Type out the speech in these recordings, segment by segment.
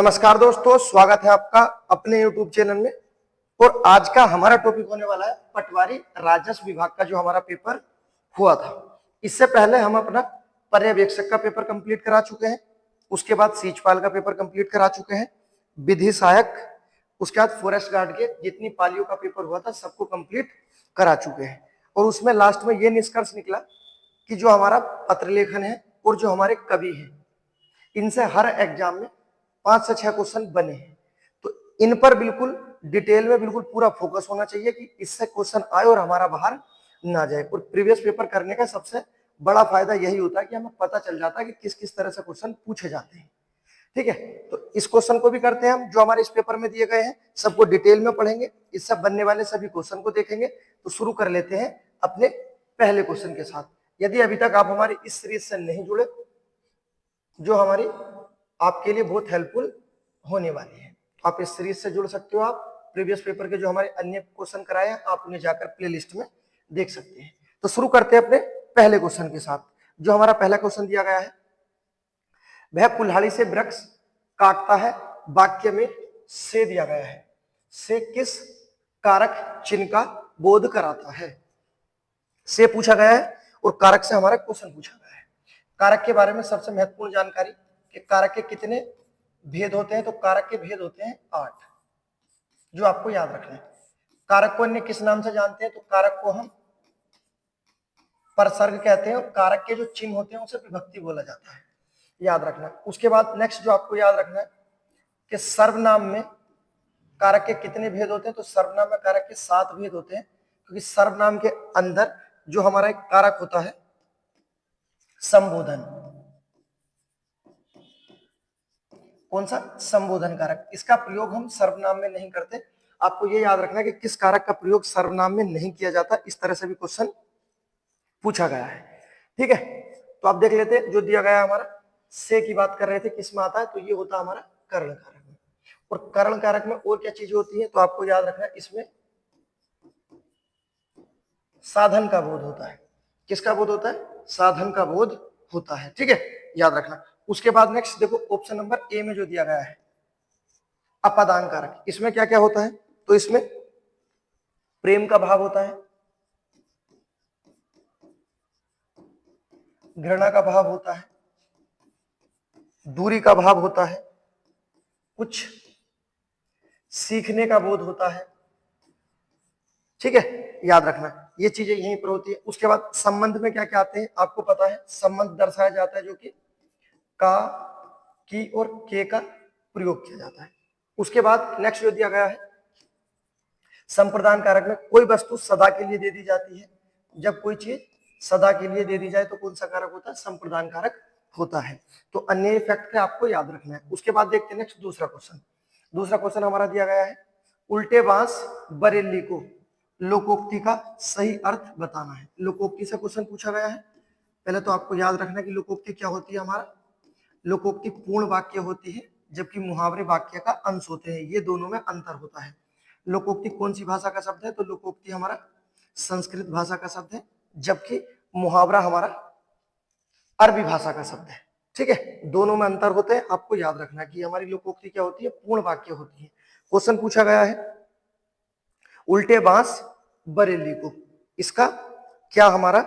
नमस्कार दोस्तों, स्वागत है आपका अपने YouTube चैनल में। और आज का हमारा टॉपिक होने वाला है पटवारी राजस्व विभाग का जो हमारा पेपर हुआ था। इससे पहले हम अपना पर्यवेक्षक का पेपर कंप्लीट करा चुके हैं, उसके बाद सीचपाल का पेपर कंप्लीट करा चुके हैं, विधि सहायक, उसके बाद फॉरेस्ट गार्ड के जितनी पालियों का पेपर हुआ था सबको कंप्लीट करा चुके हैं। और उसमें लास्ट में ये निष्कर्ष निकला कि जो हमारा पत्र लेखन है और जो हमारे कवि हैं, इनसे हर एग्जाम में 5 से 6 क्वेश्चन बने हैं। तो इन पर बिल्कुल डिटेल में बिल्कुल पूरा फोकस होना चाहिए कि इससे क्वेश्चन आए और हमारा बाहर ना जाए। और प्रीवियस पेपर करने का सबसे बड़ा फायदा यही होता है कि हमें पता चल जाता है कि किस किस तरह से क्वेश्चन पूछे जाते हैं। ठीक है, तो इस क्वेश्चन को भी करते हैं हम, जो हमारे इस पेपर में दिए गए हैं सबको डिटेल में पढ़ेंगे, इससे बनने वाले सभी क्वेश्चन को देखेंगे। तो शुरू कर लेते हैं अपने पहले क्वेश्चन के साथ। यदि अभी तक आप हमारी इस सीरीज से नहीं जुड़े, जो हमारी आपके लिए बहुत हेल्पफुल होने वाली है, आप इस सीरीज से जुड़ सकते हो। आप प्रीवियस पेपर के जो हमारे अन्य क्वेश्चन कराए हैं आप उन्हें जाकर प्लेलिस्ट में देख सकते हैं। तो शुरू करते हैं अपने पहले क्वेश्चन के साथ। जो हमारा पहला क्वेश्चन दिया गया है, वह कुल्हाड़ी से वृक्ष काटता है, वाक्य में से दिया गया है, से किस कारक चिन्ह का बोध कराता है। से पूछा गया है और कारक से हमारा क्वेश्चन पूछा गया है। कारक के बारे में सबसे महत्वपूर्ण जानकारी कि कारक के कितने भेद होते हैं, तो कारक के भेद होते हैं 8, जो आपको याद रखना है। कारक को अन्य किस नाम से जानते हैं, तो कारक को हम परसर्ग कहते हैं और कारक के जो चिन्ह होते हैं उसे विभक्ति बोला जाता है, याद रखना। उसके बाद नेक्स्ट जो आपको याद रखना है कि सर्वनाम में कारक के कितने भेद होते हैं, तो सर्वनाम में कारक के 7 भेद होते हैं, क्योंकि सर्वनाम के अंदर जो हमारा एक कारक होता है संबोधन, कौन सा, संबोधन कारक, इसका प्रयोग हम सर्वनाम में नहीं करते। आपको ये याद रखना है कि किस कारक का प्रयोग सर्वनाम में नहीं किया जाता। इस तरह से भी क्वेश्चन पूछा गया है। ठीक है, तो आप देख लेते हैं जो दिया गया हमारा, से की बात कर रहे थे, किस में आता है, तो ये होता है हमारा कर्ण कारक में। और कर्ण कारक में और क्या चीजें होती है, तो आपको याद रखना है इसमें साधन का बोध होता है। किसका बोध होता है, साधन का बोध होता है। ठीक है, याद रखना। उसके बाद नेक्स्ट देखो ऑप्शन नंबर ए में जो दिया गया है अपादान कारक, इसमें क्या क्या होता है, तो इसमें प्रेम का भाव होता है, घृणा का भाव होता है, दूरी का भाव होता है, कुछ सीखने का बोध होता है। ठीक है, याद रखना ये चीजें यहीं पर होती है। उसके बाद संबंध में क्या क्या आते हैं आपको पता है, संबंध दर्शाया जाता है जो कि का, की और के का प्रयोग किया जाता है। उसके बाद नेक्स्ट जो दिया गया है संप्रदान कारक में कोई वस्तु सदा के लिए दे दी जाती है। जब कोई चीज सदा के लिए दे दी जाए तो कौन सा कारक होता है, संप्रदान कारक होता है। तो अन्य फैक्ट आपको याद रखना है। उसके बाद देखते हैं नेक्स्ट दूसरा क्वेश्चन। दूसरा क्वेश्चन हमारा दिया गया है उल्टे बांस बरेली को लोकोक्ति का सही अर्थ बताना है। लोकोक्ति से क्वेश्चन पूछा गया है। पहले तो आपको याद रखना कि लोकोक्ति क्या होती है, हमारा लोकोक्ति पूर्ण वाक्य होती है जबकि मुहावरे वाक्य का अंश होते हैं, ये दोनों में अंतर होता है। लोकोक्ति कौन सी भाषा का शब्द है, तो लोकोक्ति हमारा संस्कृत भाषा का शब्द है, जबकि मुहावरा हमारा अरबी भाषा का शब्द है। ठीक है, दोनों में अंतर होते हैं, आपको याद रखना कि हमारी लोकोक्ति क्या होती है, पूर्ण वाक्य होती है। क्वेश्चन पूछा गया है उल्टे बांस बरेली को, इसका क्या हमारा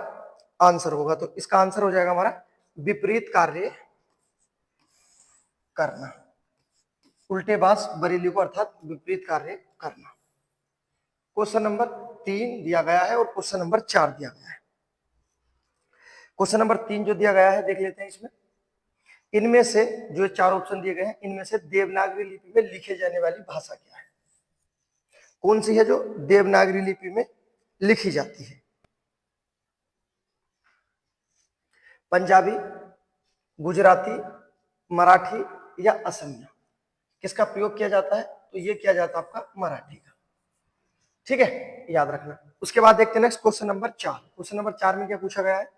आंसर होगा, तो इसका आंसर हो जाएगा हमारा विपरीत कार्य करना। उल्टे बांस बरेली को अर्थात विपरीत कार्य करना। क्वेश्चन नंबर 3 दिया गया है और क्वेश्चन नंबर 4 दिया गया है। क्वेश्चन नंबर 3 जो दिया गया है देख लेते हैं। इसमें इनमें से जो 4 ऑप्शन दिए गए हैं, इनमें से देवनागरी लिपि में लिखे जाने वाली भाषा क्या है, कौन सी है जो देवनागरी लिपि में लिखी जाती है। पंजाबी, गुजराती, मराठी या असमिया, किसका प्रयोग किया जाता है, तो ये किया जाता है आपका मराठी का। ठीक है, याद रखना। उसके बाद देखते हैं next question number 4। Question number 4 में क्या पूछा गया है,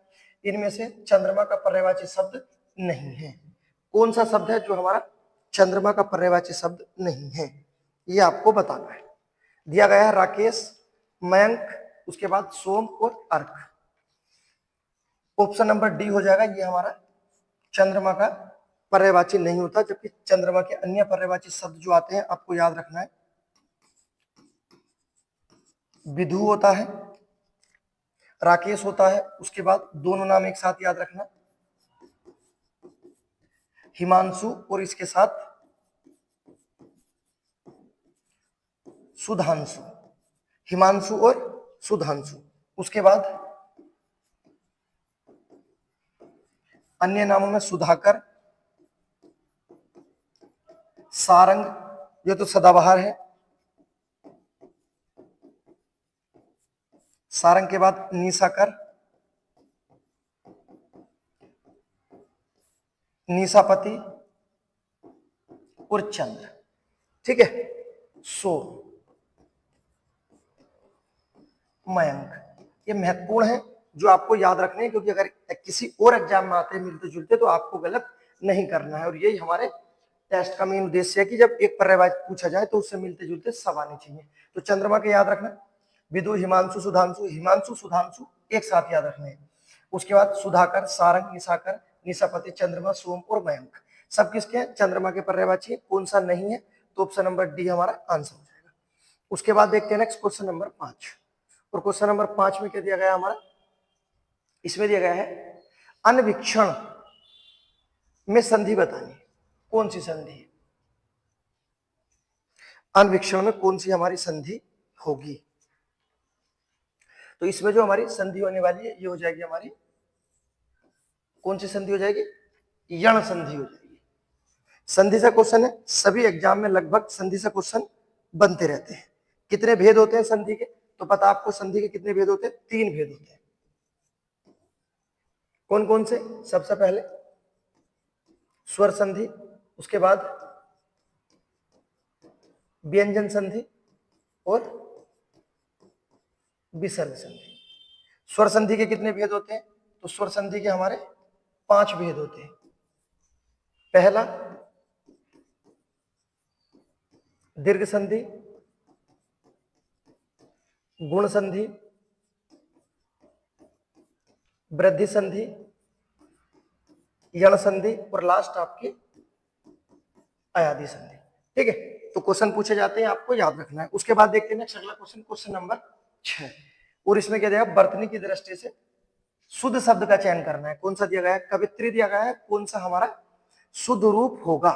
इनमें से चंद्रमा का पर्यायवाची शब्द नहीं है। कौन सा शब्द है जो हमारा चंद्रमा का पर्यायवाची शब्द नहीं है, ये आपको बताना है। दिया गया है राकेश, मयंक, उसके बाद सोम और अर्क। ऑप्शन नंबर डी हो जाएगा, ये हमारा चंद्रमा का पर्यायवाची नहीं होता, जबकि चंद्रमा के अन्य पर्यायवाची शब्द जो आते हैं आपको याद रखना है, विधु होता है, राकेश होता है, उसके बाद दोनों नाम एक साथ याद रखना, हिमांशु और इसके साथ सुधांशु, हिमांशु और सुधांशु। उसके बाद अन्य नामों में सुधाकर, सारंग, ये तो सदाबहार है, सारंग के बाद निशाकर, निशापति और चंद्र। ठीक है, सो मयंक, ये महत्वपूर्ण है जो आपको याद रखने हैं, क्योंकि अगर किसी और एग्जाम में आते हैं मिलते जुलते तो आपको गलत नहीं करना है। और यही हमारे टेस्ट का मेन उद्देश्य है कि जब एक पर्यायवाची पूछा जाए तो उससे मिलते जुलते सब आने चाहिए। तो चंद्रमा के याद रखना, विदु, हिमांशु, सुधांशु, हिमांशु सुधांशु एक साथ याद रखने हैं। उसके बाद सुधाकर, सारंग, निशाकर, निशापति, चंद्रमा, सोम और मयंक, सब किसके हैं? चंद्रमा के पर्यायवाची। कौन सा नहीं है? तो ऑप्शन नंबर डी हमारा आंसर हो जाएगा। उसके बाद देखते हैं नेक्स्ट क्वेश्चन नंबर 5। और क्वेश्चन नंबर 5 में क्या दिया गया हमारा? इसमें दिया गया है अनवीक्षण में संधि बतानी। कौन सी संधि है? अनवीक्षण में कौन सी हमारी संधि होगी? तो इसमें जो हमारी संधि होने वाली है ये हो जाएगी हमारी, कौन सी संधि हो जाएगी? यण संधि हो जाएगी। संधि से क्वेश्चन है, सभी एग्जाम में लगभग संधि से क्वेश्चन बनते रहते हैं। कितने भेद होते हैं संधि के? तो पता आपको संधि के कितने भेद होते हैं? 3 भेद होते हैं। कौन कौन से? सबसे पहले स्वर संधि, उसके बाद व्यंजन संधि और विसर्ग संधि। स्वर संधि के कितने भेद होते हैं? तो स्वर संधि के हमारे 5 भेद होते हैं। पहला दीर्घ संधि, गुण संधि, वृद्धि संधि, यण संधि और लास्ट आपकी अयादि संधि। ठीक है, तो क्वेश्चन पूछे जाते हैं, आपको याद रखना है। उसके बाद देखते हैं नेक्स्ट अगला क्वेश्चन, क्वेश्चन नंबर 6। और इसमें क्या दिया? वर्तनी की दृष्टि से शुद्ध शब्द का चयन करना है। कौन सा दिया गया है? कवित्री दिया गया है। कौन सा हमारा शुद्ध रूप होगा?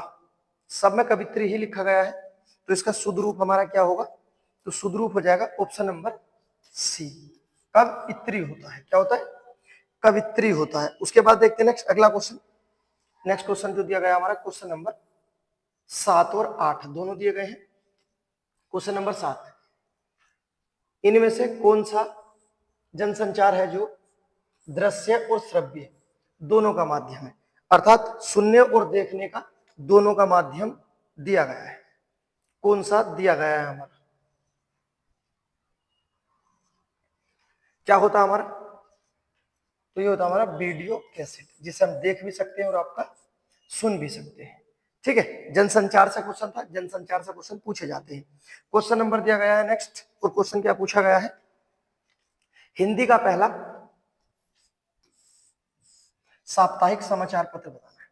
सब में कवित्री ही लिखा गया है, तो इसका शुद्ध रूप हमारा क्या होगा? तो शुद्ध रूप हो जाएगा ऑप्शन नंबर सी, कवित्री होता है। क्या होता है? कवित्री होता है। उसके बाद देखते हैं नेक्स्ट अगला क्वेश्चन। नेक्स्ट क्वेश्चन जो दिया गया हमारा क्वेश्चन नंबर 7 और 8 दोनों दिए गए हैं। क्वेश्चन नंबर 7, इनमें से कौन सा जनसंचार है जो दृश्य और श्रव्य दोनों का माध्यम है? अर्थात सुनने और देखने का दोनों का माध्यम दिया गया है। कौन सा दिया गया है हमारा? क्या होता है हमारा? तो ये होता है हमारा वीडियो कैसेट, जिसे हम देख भी सकते हैं और आपका सुन भी सकते हैं। ठीक है, जनसंचार से क्वेश्चन था, जनसंचार से क्वेश्चन पूछे जाते हैं। क्वेश्चन नंबर दिया गया है नेक्स्ट, और क्वेश्चन क्या पूछा गया है? हिंदी का पहला साप्ताहिक समाचार पत्र बताना है।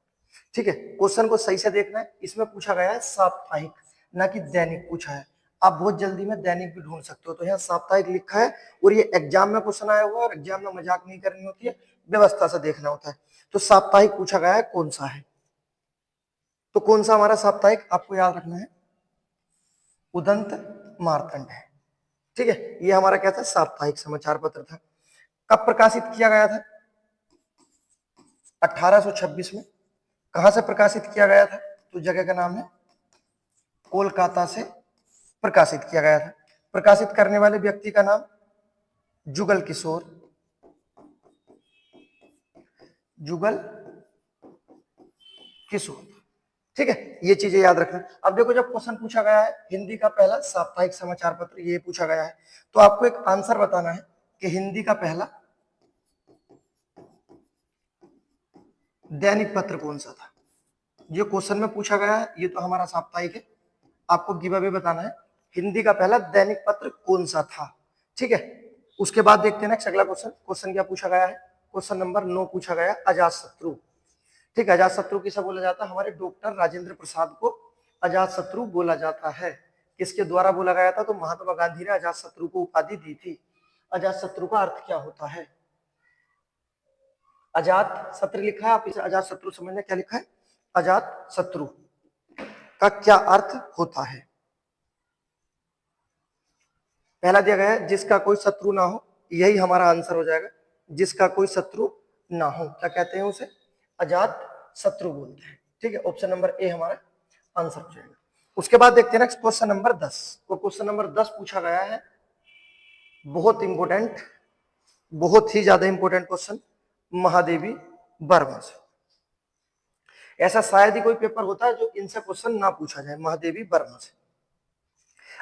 ठीक है, क्वेश्चन को सही से देखना है। इसमें पूछा गया है साप्ताहिक, ना कि दैनिक पूछा है। आप बहुत जल्दी में दैनिक भी ढूंढ सकते हो, तो यहाँ साप्ताहिक लिखा है। और ये एग्जाम में क्वेश्चन आया हुआ है, और एग्जाम में मजाक नहीं करनी होती है, व्यवस्था से देखना होता है। तो साप्ताहिक पूछा गया है, कौन सा है? तो कौन सा हमारा साप्ताहिक आपको याद रखना है? उदंत मार्तंड है। ठीक है, ये हमारा क्या था? साप्ताहिक समाचार पत्र था। कब प्रकाशित किया गया था? 1826 में। कहां से प्रकाशित किया गया था? तो जगह का नाम है कोलकाता से प्रकाशित किया गया था। प्रकाशित करने वाले व्यक्ति का नाम जुगल किशोर, जुगल किशोर। ठीक है, ये चीजें याद रखना। अब देखो, जब क्वेश्चन पूछा गया है हिंदी का पहला साप्ताहिक समाचार पत्र, ये पूछा गया है, तो आपको एक आंसर बताना है कि हिंदी का पहला दैनिक पत्र कौन सा था। ये क्वेश्चन में पूछा गया है, ये तो हमारा साप्ताहिक है। आपको गिव अवे बताना है हिंदी का पहला दैनिक पत्र कौन सा था। ठीक है, उसके बाद देखते हैं नेक्स्ट अगला क्वेश्चन। क्वेश्चन क्या पूछा गया है? क्वेश्चन नंबर 9 पूछा गया, अजातशत्रु। ठीक है, अजात शत्रु किसे बोला जाता है? हमारे डॉक्टर राजेंद्र प्रसाद को अजात शत्रु बोला जाता है। किसके द्वारा बोला गया था? तो महात्मा गांधी ने अजात शत्रु को उपाधि दी थी। अजात शत्रु का अर्थ क्या होता है? अजात शत्रु लिखा है, आप इसे अजात शत्रु समझना, क्या लिखा है? अजात शत्रु का क्या अर्थ होता है? पहला दिया गया है जिसका कोई शत्रु ना हो, यही हमारा आंसर हो जाएगा। जिसका कोई शत्रु ना हो, क्या कहते हैं उसे? अजात शत्रु बोलते हैं। ठीक है, ऑप्शन नंबर ए हमारा आंसर हो जाएगा। उसके बाद देखते हैं नेक्स्ट क्वेश्चन नंबर 10। तो क्वेश्चन नंबर 10 पूछा गया है, बहुत इंपोर्टेंट, बहुत ही ज्यादा इंपोर्टेंट क्वेश्चन, महादेवी वर्मा से। ऐसा शायद ही कोई पेपर होता है जो इनसे क्वेश्चन ना पूछा जाए, महादेवी वर्मा से।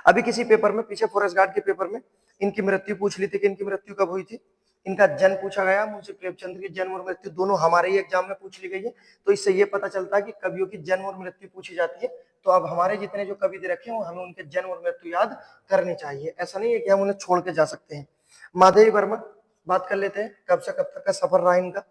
अभी किसी पेपर में, पीछे फॉरेस्ट गार्ड के पेपर में इनकी मृत्यु पूछ ली थी कि इनकी मृत्यु कब हुई थी। इनका जन्म पूछा गया, मुंशी प्रेमचंद की जन्म और मृत्यु दोनों हमारे ही एग्जाम में पूछ ली गई है। तो इससे ये पता चलता है कि कवियों की जन्म और मृत्यु पूछी जाती है। तो अब हमारे जितने जो कवि दे रखे हैं, हमें उनके जन्म और मृत्यु याद करनी चाहिए। ऐसा नहीं है कि हम उन्हें छोड़ के जा सकते हैं। महादेवी वर्मा, बात कर लेते हैं कब से कब तक का सफर रहा इनका।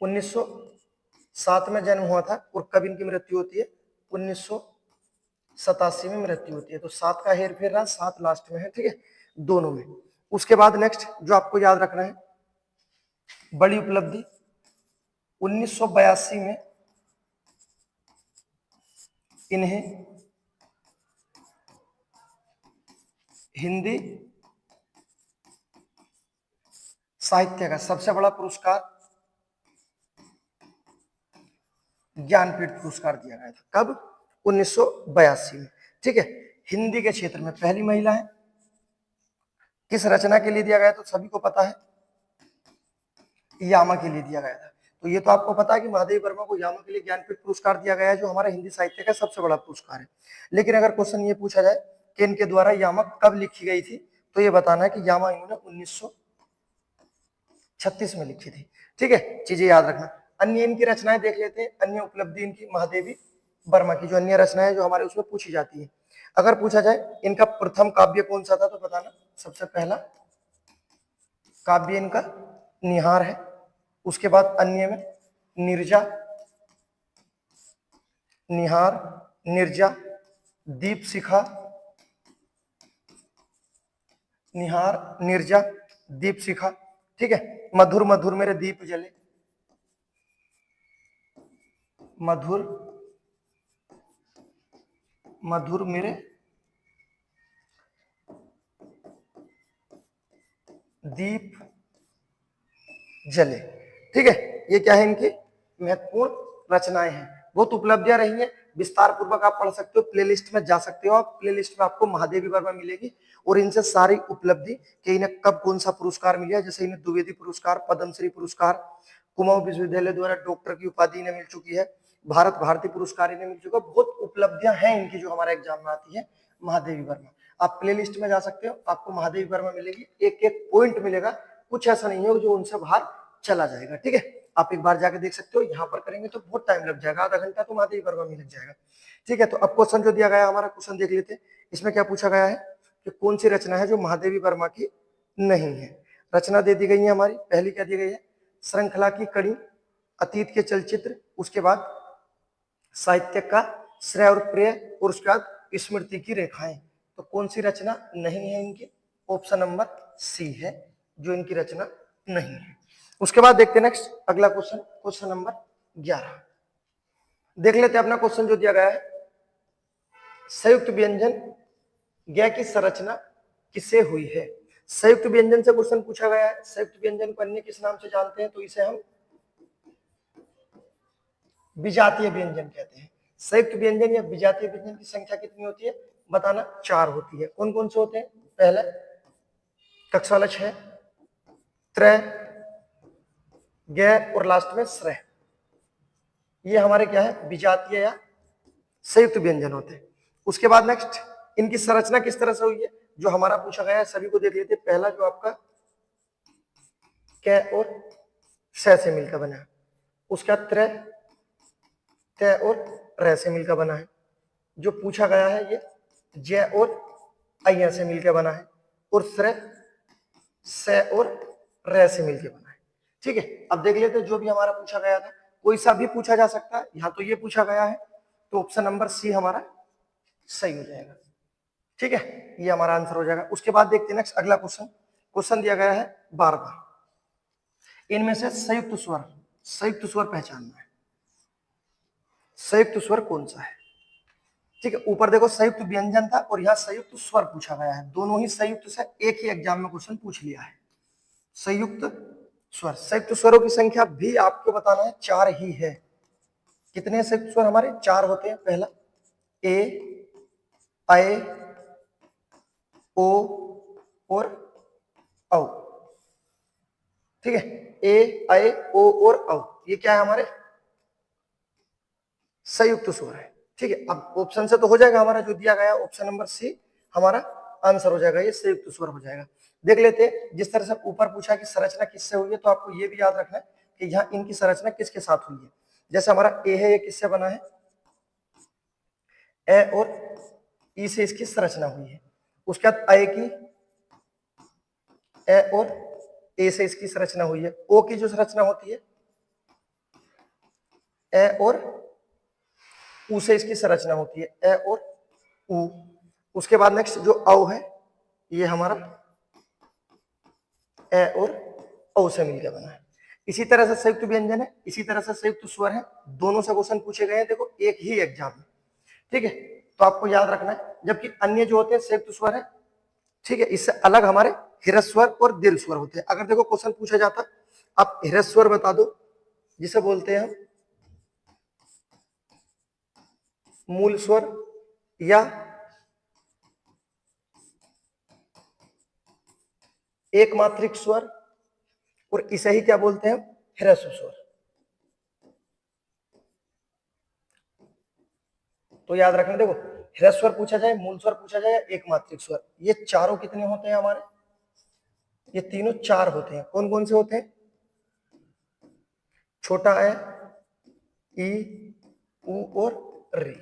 1907 में जन्म हुआ था और कब इनकी मृत्यु होती है? 1987 में मृत्यु होती है। तो 7 का हेर फेर रहा, 7 लास्ट में है, ठीक है, दोनों में। उसके बाद नेक्स्ट जो आपको याद रखना है, बड़ी उपलब्धि 1982 में इन्हें हिंदी साहित्य का सबसे बड़ा पुरस्कार ज्ञानपीठ पुरस्कार दिया गया था। कब? 1982 में। ठीक है, हिंदी के क्षेत्र में पहली महिला है। किस रचना के लिए दिया गया? तो सभी को पता है, यामा के लिए दिया गया था। तो ये तो आपको पता है कि महादेवी वर्मा को यामा के लिए ज्ञानपीठ पुरस्कार दिया गया है, जो हमारा हिंदी साहित्य का सबसे बड़ा पुरस्कार है। लेकिन अगर क्वेश्चन ये पूछा जाए कि इनके द्वारा यामा कब लिखी गई थी, तो ये बताना है कि यामा इन्होंने 1936 में लिखी थी। ठीक है, चीजें याद रखना। अन्य इनकी रचनाएं देख लेते हैं, अन्य उपलब्धि इनकी महादेवी वर्मा की जो अन्य रचनाएं जो हमारे उसमें पूछी जाती है। अगर पूछा जाए इनका प्रथम काव्य कौन सा था, तो बताना। सबसे पहला काव्य इनका निहार है। उसके बाद अन्य में निर्जा, निहार, निर्जा, दीप शिखा, निहार, निर्जा, दीप शिखा। ठीक है, मधुर मधुर मेरे दीप जले, मधुर मधुर मेरे दीप जले। ठीक है, ये क्या है? इनकी महत्वपूर्ण रचनाएं हैं, बहुत उपलब्धियां रही हैं। विस्तार पूर्वक आप पढ़ सकते हो, प्लेलिस्ट में जा सकते हो आप, प्लेलिस्ट में आपको महादेवी वर्मा मिलेगी और इनसे सारी उपलब्धि कि इन्हें कब कौन सा पुरस्कार मिला, जैसे इन्हें द्विवेदी पुरस्कार, पद्मश्री पुरस्कार, कुमाऊं विश्वविद्यालय द्वारा डॉक्टर की उपाधि इन्हें मिल चुकी है, भारत भारती पुरस्कार इन्हें मिल चुका है। बहुत उपलब्धियां हैं इनकी जो हमारे एग्जाम में आती है। महादेवी वर्मा, आप प्लेलिस्ट में जा सकते हो, आपको महादेवी वर्मा मिलेगी, एक एक पॉइंट मिलेगा, कुछ ऐसा नहीं है जो उनसे बाहर चला जाएगा। ठीक है, आप एक बार जाके देख सकते हो। यहाँ पर करेंगे तो बहुत टाइम लग जाएगा, आधा घंटा तो महादेवी वर्मा में लग जाएगा। ठीक है, तो अब क्वेश्चन जो दिया गया है, हमारा क्वेश्चन देख लेते हैं। इसमें क्या पूछा गया है कि कौन सी रचना है जो महादेवी वर्मा की नहीं है। रचना दे दी गई है हमारी, पहली क्या दी गई है? श्रृंखला की कड़ी, अतीत के चलचित्र, उसके बाद साहित्य का श्रेय और प्रेय, और उसके बाद स्मृति की रेखाएं। तो कौन सी रचना नहीं है इनकी? ऑप्शन नंबर सी है जो इनकी रचना नहीं है। उसके बाद देखते हैं नेक्स्ट अगला क्वेश्चन, क्वेश्चन नंबर 11 देख लेते हैं अपना क्वेश्चन जो दिया गया है। संयुक्त व्यंजन ज्ञ की संरचना किससे हुई है? संयुक्त व्यंजन से क्वेश्चन पूछा गया है। संयुक्त व्यंजन को अन्य किस नाम से जानते हैं? तो इसे हम विजातीय व्यंजन कहते हैं। संयुक्त व्यंजन या विजातीय व्यंजन की संख्या कितनी होती है? बताना। 4 होती है। कौन कौन से होते हैं? पहला टकसाल है, त्रय, ज्ञ और लास्ट में श्रेय। ये हमारे क्या है? विजातीय या संयुक्त व्यंजन होते हैं। उसके बाद नेक्स्ट इनकी संरचना किस तरह से हुई है जो हमारा पूछा गया है, सभी को देख लेते हैं। पहला जो आपका क और स से मिलकर बना है, उसका त्रय, त और र से मिलकर बना है। जो पूछा गया है ये ज और अय से मिलकर बना है, और श्रेय स और र से मिलकर बना है। ठीक है, अब देख लेते हैं जो भी हमारा पूछा गया था। कोई सा भी पूछा जा सकता है, यहाँ तो ये पूछा गया है, तो ऑप्शन नंबर सी हमारा सही हो जाएगा। ठीक है, ये हमारा आंसर हो जाएगा। उसके बाद देखते हैं नेक्स्ट अगला क्वेश्चन। क्वेश्चन दिया गया है 12वां, इनमें से संयुक्त स्वर पहचानना है। संयुक्त स्वर कौन सा है? ठीक है, ऊपर देखो संयुक्त व्यंजन था और यहाँ संयुक्त स्वर पूछा गया है। दोनों ही संयुक्त से एक ही एग्जाम में क्वेश्चन पूछ लिया है। संयुक्त स्वर, संयुक्त स्वरों की संख्या भी आपको बताना है, 4 ही है। कितने संयुक्त स्वर हमारे? 4 होते हैं। पहला ए, ऐ, ओ और औ। ठीक है, ए, ऐ, ओ और औ, ये क्या है हमारे? संयुक्त स्वर है। ठीक है, अब ऑप्शन से तो हो जाएगा हमारा जो दिया गया ऑप्शन नंबर सी हमारा आंसर हो जाएगा, ये संयुक्त स्वर हो जाएगा। देख लेते हैं, जिस तरह से ऊपर पूछा कि संरचना किससे हुई है, तो आपको ये भी याद रखना है कि यहाँ इनकी संरचना किसके साथ हुई है। जैसे हमारा ए है, ये किससे बना है? ए और ई से इसकी संरचना हुई है। उसके बाद ऐ की, ए और ए से इसकी संरचना हुई है। ओ की जो संरचना होती है, ए और ऊ से इसकी संरचना होती है, ए और ऊ। उसके बाद नेक्स्ट जो औ है, ये हमारा ए और औ से मिलकर बना है। इसी तरह से संयुक्त व्यंजन है, इसी तरह से संयुक्त स्वर है। दोनों से क्वेश्चन पूछे गए हैं, देखो एक ही एग्जाम में। ठीक है, तो आपको याद रखना है। जबकि अन्य जो होते हैं संयुक्त स्वर है, ठीक है, इससे अलग हमारे ह्रस्वर और दीर्घ स्वर होते हैं। अगर देखो क्वेश्चन पूछा जाता, आप ह्रस्वर बता दो, जिसे बोलते हैं हम मूल स्वर या एकमात्रिक स्वर, और इसे ही क्या बोलते हैं? ह्रस्व स्वर। तो याद रखना, देखो ह्रस्व स्वर पूछा जाए, मूल स्वर पूछा जाए, एकमात्रिक स्वर, ये चारों कितने होते हैं हमारे? ये तीनों 4 होते हैं। कौन कौन से होते हैं? छोटा ए, ई, ऊ और री,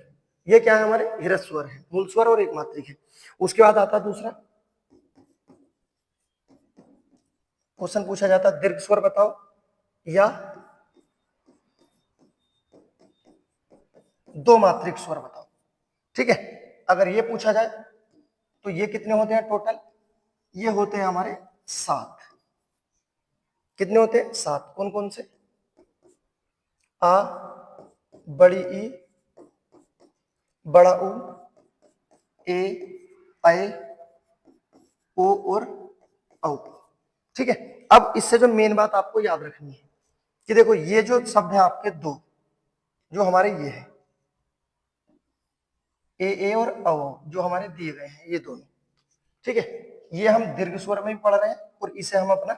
ये क्या है हमारे? ह्रस्व स्वर है, मूल स्वर और एकमात्रिक है। उसके बाद आता दूसरा क्वेश्चन पूछा जाता, दीर्घ स्वर बताओ या 2 मात्रिक स्वर बताओ। ठीक है, अगर ये पूछा जाए तो ये कितने होते हैं टोटल? ये होते हैं हमारे 7। कितने होते हैं? 7। कौन कौन से? आ, बड़ी ई, बड़ा ऊ, ए, ऐ, ओ और औ। ठीक है, अब इससे जो मेन बात आपको याद रखनी है कि देखो ये जो शब्द है आपके दो, जो हमारे ये है ए और औ, जो हमारे दिए गए हैं ये दोनों, ठीक है, ये हम दीर्घ स्वर में भी पढ़ रहे हैं और इसे हम अपना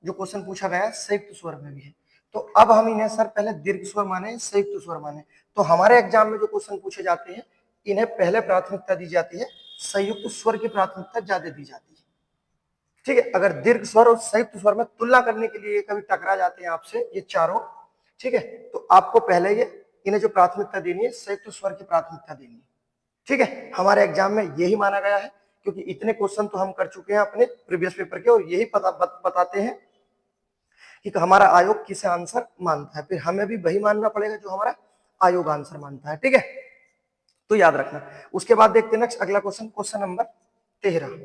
जो क्वेश्चन पूछा गया है संयुक्त स्वर में भी है। तो अब हम इन्हें सर पहले दीर्घ स्वर माने, संयुक्त स्वर माने? तो हमारे एग्जाम में जो क्वेश्चन पूछे जाते हैं, इन्हें पहले प्राथमिकता दी जाती है, संयुक्त स्वर की प्राथमिकता ज्यादा दी जाती है। ठीक है, अगर दीर्घ स्वर और संयुक्त स्वर में तुलना करने के लिए कभी टकरा जाते हैं आपसे ये चारों, ठीक है, तो आपको पहले ये इन्हें जो प्राथमिकता देनी है, संयुक्त स्वर की प्राथमिकता देनी है। ठीक है, हमारे एग्जाम में यही माना गया है, क्योंकि इतने क्वेश्चन तो हम कर चुके हैं अपने प्रीवियस पेपर के, और यही बताते हैं कि हमारा आयोग किसे आंसर मानता है। फिर हमें भी वही मानना पड़ेगा जो हमारा आयोग आंसर मानता है। ठीक है, तो याद रखना। उसके बाद देखते हैं नेक्स्ट अगला क्वेश्चन, क्वेश्चन नंबर 13।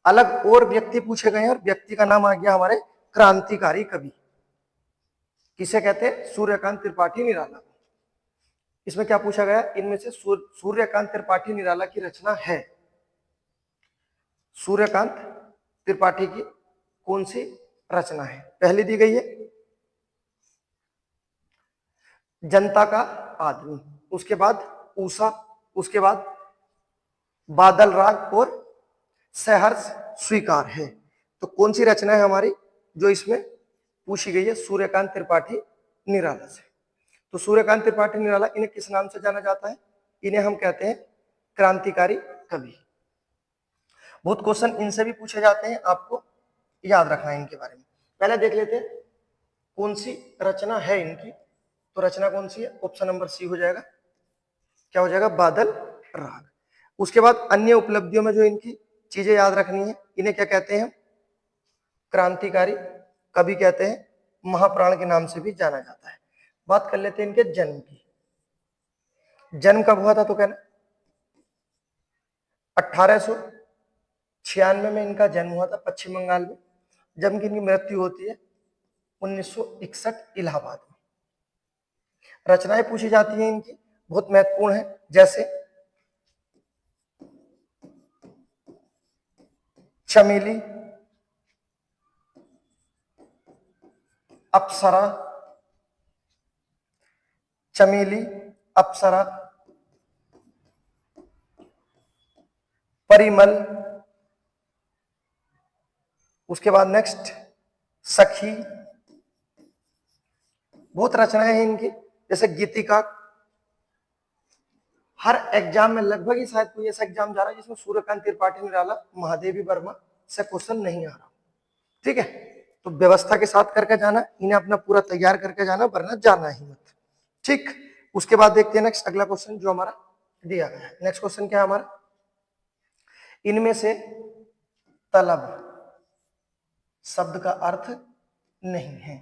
अलग और व्यक्ति पूछे गए हैं, और व्यक्ति का नाम आ गया हमारे क्रांतिकारी कवि। किसे कहते हैं? सूर्यकांत त्रिपाठी निराला। इसमें क्या पूछा गया? इनमें से सूर्यकांत त्रिपाठी निराला की रचना है, सूर्यकांत त्रिपाठी की कौन सी रचना है? पहली दी गई है जनता का आदमी, उसके बाद उषा, उसके बाद बादल राग और सहर्ष स्वीकार है। तो कौन सी रचना है हमारी जो इसमें पूछी गई है? सूर्यकांत त्रिपाठी निराला से। तो सूर्यकांत त्रिपाठी निराला, इन्हें किस नाम से जाना जाता है? इन्हें हम कहते हैं क्रांतिकारी कवि। बहुत क्वेश्चन इनसे भी पूछे जाते हैं, आपको याद रखना है इनके बारे में। पहले देख लेते हैं कौन सी रचना है इनकी। तो रचना कौन सी है? ऑप्शन नंबर सी हो जाएगा। क्या हो जाएगा? बादल राग। उसके बाद अन्य उपलब्धियों में जो इनकी चीजें याद रखनी है, इन्हें क्या कहते हैं? क्रांतिकारी कवि कहते हैं, महाप्राण के नाम से भी जाना जाता है। बात कर लेते हैं इनके जन्म की। जन्म कब हुआ था तो कहना 1896 में इनका जन्म हुआ था पश्चिम बंगाल में, जबकि इनकी मृत्यु होती है 1961 इलाहाबाद में। रचनाएं पूछी जाती हैं इनकी, बहुत महत्वपूर्ण है, जैसे चमेली, अप्सरा, चमेली, अप्सरा, परिमल, उसके बाद नेक्स्ट सखी। बहुत रचनाएं हैं इनकी, जैसे गीतिका। हर एग्जाम में लगभग ही शायद कोई ऐसा एग्जाम जा रहा है जिसमें सूर्यकांत त्रिपाठी निराला, महादेवी वर्मा से क्वेश्चन नहीं आ रहा। ठीक है, तो व्यवस्था के साथ करके जाना, इन्हें अपना पूरा तैयार करके जाना, वरना जाना ही मत। ठीक, उसके बाद देखते हैं नेक्स्ट अगला क्वेश्चन जो हमारा दिया गया है। नेक्स्ट क्वेश्चन क्या है हमारा, इनमें से तलब शब्द का अर्थ नहीं है।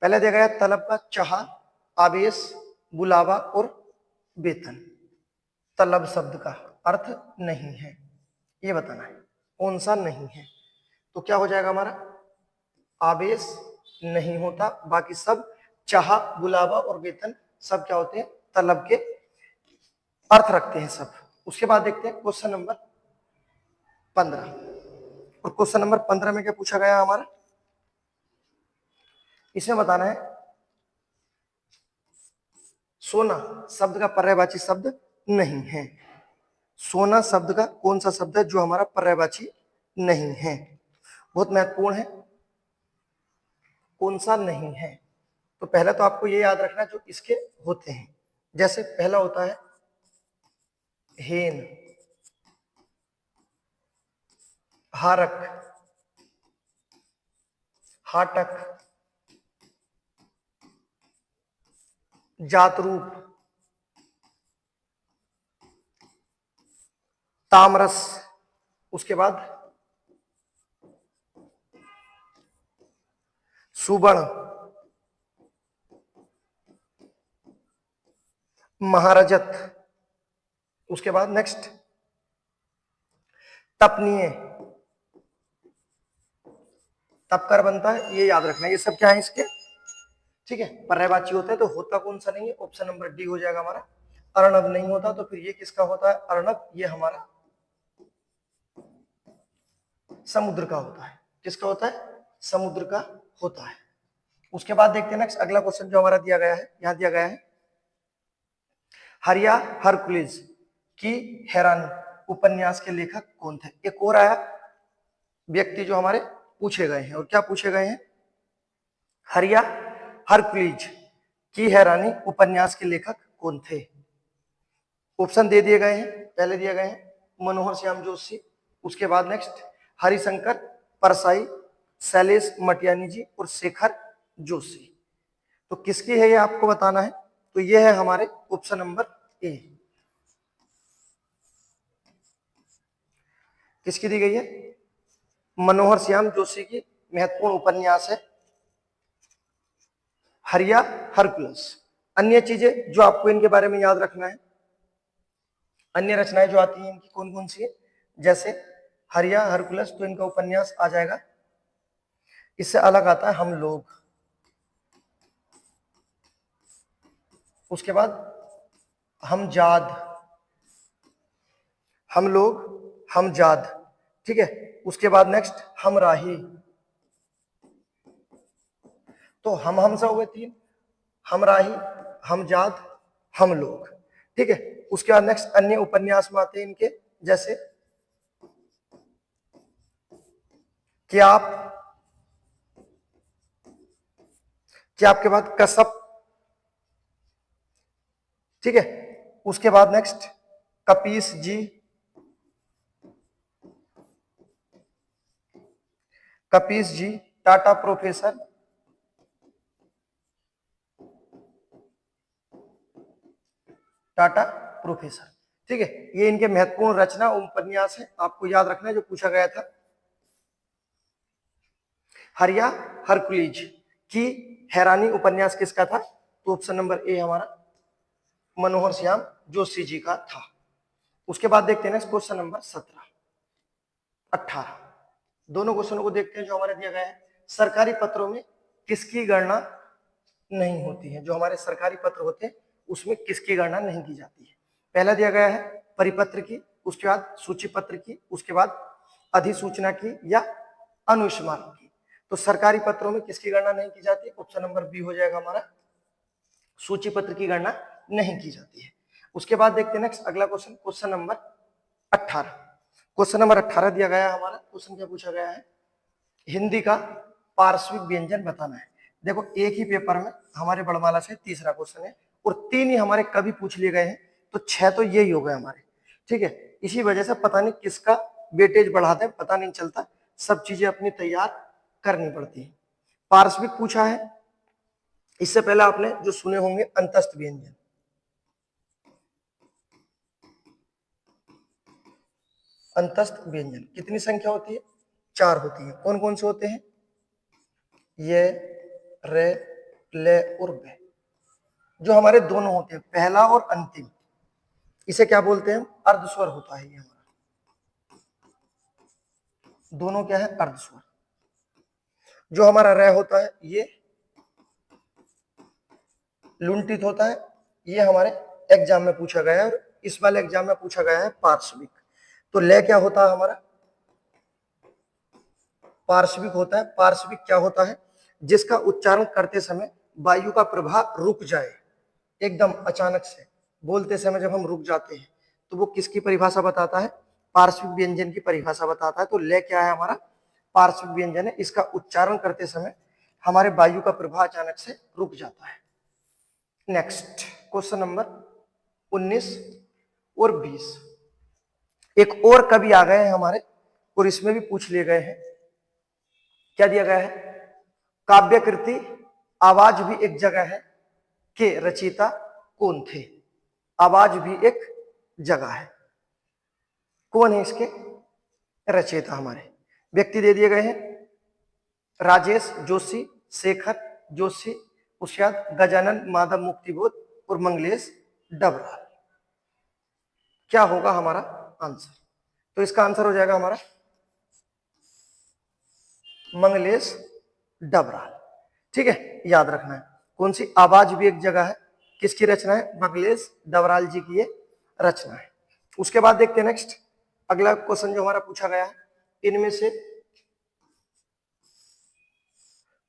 पहले दिया गया तलब का चाह, आवेश, बुलावा और वेतन। तलब शब्द का अर्थ नहीं है, ये बताना है कौन सा नहीं है। तो क्या हो जाएगा हमारा, आवेश नहीं होता, बाकी सब चाह, बुलावा और वेतन सब क्या होते हैं, तलब के अर्थ रखते हैं सब। उसके बाद देखते हैं क्वेश्चन नंबर 15। और क्वेश्चन नंबर 15 में क्या पूछा गया हमारा, इसमें बताना है सोना शब्द का पर्यायवाची शब्द नहीं है। सोना शब्द का कौन सा शब्द है जो हमारा पर्यायवाची नहीं है, बहुत महत्वपूर्ण है, कौन सा नहीं है। तो पहला तो आपको ये याद रखना जो इसके होते हैं, जैसे पहला होता है हेन, हारक, हाटक, जातरूप, तामरस, उसके बाद सुवर्ण, महारजत, उसके बाद नेक्स्ट तपनीय, तपकर बनता है, ये याद रखना। ये सब क्या है इसके, ठीक है, पर्यायवाची होते हैं। तो होता कौन सा नहीं है, ऑप्शन नंबर डी हो जाएगा हमारा। अर्णव नहीं होता, तो फिर ये किसका होता है, अर्णव ये हमारा समुद्र का होता है। किसका होता है, समुद्र का होता है। उसके बाद देखते हैं नेक्स्ट अगला क्वेश्चन जो हमारा दिया गया है, यहां दिया गया है हरिया हरकुलिस की हैरानी उपन्यास के लेखक कौन थे। एक और आया व्यक्ति जो हमारे पूछे गए हैं, और क्या पूछे गए हैं, हरिया हरकुलिस की हैरानी उपन्यास के लेखक कौन थे। ऑप्शन दे दिए गए हैं, पहले दिए गए हैं मनोहर श्याम जोशी, उसके बाद नेक्स्ट हरिशंकर परसाई, शैलेश मटियानी जी और शेखर जोशी। तो किसकी है ये आपको बताना है, तो ये है हमारे ऑप्शन नंबर ए। किसकी दी गई है, मनोहर श्याम जोशी की महत्वपूर्ण उपन्यास है हरिया हरकुलस। अन्य चीजें जो आपको इनके बारे में याद रखना है, अन्य रचनाएं जो आती हैं इनकी कौन कौन सी है, जैसे हरिया हरकुलस तो इनका उपन्यास आ जाएगा। इससे अलग आता है हम लोग, उसके बाद हम जाद, हम लोग, हम जाद, ठीक है। उसके बाद नेक्स्ट हम राही, तो हम से हो गए तीन, हम राही, हम जाद, हम लोग, ठीक है। उसके बाद नेक्स्ट अन्य उपन्यास में आते हैं इनके, जैसे क्या आपके बाद कसब, ठीक है। उसके बाद नेक्स्ट कपीस जी, कपीस जी, टाटा प्रोफेसर, टाटा प्रोफेसर, ठीक है। ये इनके महत्वपूर्ण रचना उपन्यास है, आपको याद रखना है जो पूछा गया था। हरिया हरकुलीज की हैरानी उपन्यास किसका था? तो ऑप्शन नंबर ए हमारा मनोहर श्याम जोशी जी का था। उसके बाद देखते हैं क्वेश्चन नंबर 17, 18, दोनों क्वेश्चनों को देखते हैं जो हमारे दिया गया है। सरकारी पत्रों में किसकी गणना नहीं होती है? जो हमारे सरकारी पत्र होते हैं उसमें किसकी गणना नहीं की जाती है? पहला दिया गया है परिपत्र की, उसके बाद सूची पत्र की, उसके बाद अधिसूचना की या अनुस्मारक की। तो सरकारी पत्रों में किसकी गणना नहीं की जाती? ऑप्शन नंबर बी हो जाएगा हमारा, सूची पत्र की गणना नहीं की जाती है। उसके बाद देखते हैं नेक्स्ट अगला question, question number 18। Question number 18 दिया गया है हमारा। क्वेश्चन क्या पूछा गया है? हिंदी का पार्श्विक व्यंजन बताना है। देखो एक ही पेपर में हमारे बड़माला से तीसरा क्वेश्चन है और 3 ही हमारे कभी पूछ लिए गए हैं, तो 6 तो यही हो गए हमारे। ठीक है, इसी वजह से पता नहीं किसका वेटेज बढ़ाते हैं, पता नहीं चलता, सब चीजें अपनी तैयार करनी पड़ती है। पार्श्विक पूछा है, इससे पहले आपने जो सुने होंगे अंतस्थ व्यंजन। अंतस्थ व्यंजन कितनी संख्या होती है? 4 होती है। कौन कौन से होते हैं? ये, रे, ले और बे। जो हमारे दोनों होते हैं पहला और अंतिम, इसे क्या बोलते हैं? अर्धस्वर होता है ये हमारा। दोनों क्या है? अर्धस्वर। जो हमारा रे होता है ये लुंठित होता है, ये हमारे एग्जाम में पूछा गया है और इस वाले एग्जाम में पूछा गया है पार्श्विक। तो ले क्या होता है हमारा? पार्श्विक होता है। पार्श्विक क्या होता है? जिसका उच्चारण करते समय वायु का प्रवाह रुक जाए, एकदम अचानक से बोलते समय जब हम रुक जाते हैं तो वो किसकी परिभाषा बताता है? पार्श्विक व्यंजन की परिभाषा बताता है। तो ले क्या है हमारा? पार्श्विक व्यंजन है। इसका उच्चारण करते समय हमारे वायु का प्रवाह अचानक से रुक जाता है। नेक्स्ट क्वेश्चन नंबर 19 और 20, एक और कवि आ गए हैं हमारे और इसमें भी पूछ लिए गए हैं। क्या दिया गया है? काव्य कृति आवाज भी एक जगह है के रचयिता कौन थे? आवाज भी एक जगह है, कौन है इसके रचयिता? हमारे व्यक्ति दे दिए गए हैं, राजेश जोशी, शेखर जोशी, उसके बाद गजानन माधव मुक्तिबोध और मंगलेश डबराल। क्या होगा हमारा आंसर? तो इसका आंसर हो जाएगा हमारा मंगलेश डबराल। ठीक है, याद रखना है। कौन सी? आवाज भी एक जगह है, किसकी रचना है? मंगलेश डबराल जी की ये रचना है। उसके बाद देखते हैं नेक्स्ट अगला क्वेश्चन जो हमारा पूछा गया है, इनमें से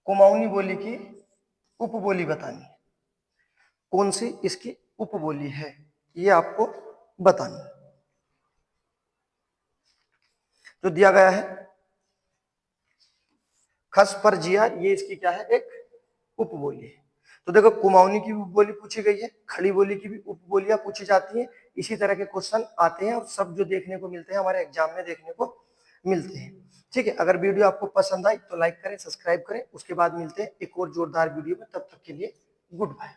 कुमाऊनी बोली की उपबोली बतानी है। कौन सी इसकी उपबोली है ये आपको बतानी है। जो दिया गया है खस पर जिया, ये इसकी क्या है? एक उपबोली है। तो देखो कुमाऊनी की उपबोली पूछी गई है, खड़ी बोली की भी उपबोलियां पूछी जाती हैं। इसी तरह के क्वेश्चन आते हैं और सब जो देखने को मिलते हैं हमारे एग्जाम में देखने को मिलते हैं। ठीक है, अगर वीडियो आपको पसंद आई तो लाइक करें, सब्सक्राइब करें। उसके बाद मिलते हैं एक और जोरदार वीडियो में, तब तक के लिए गुड बाय।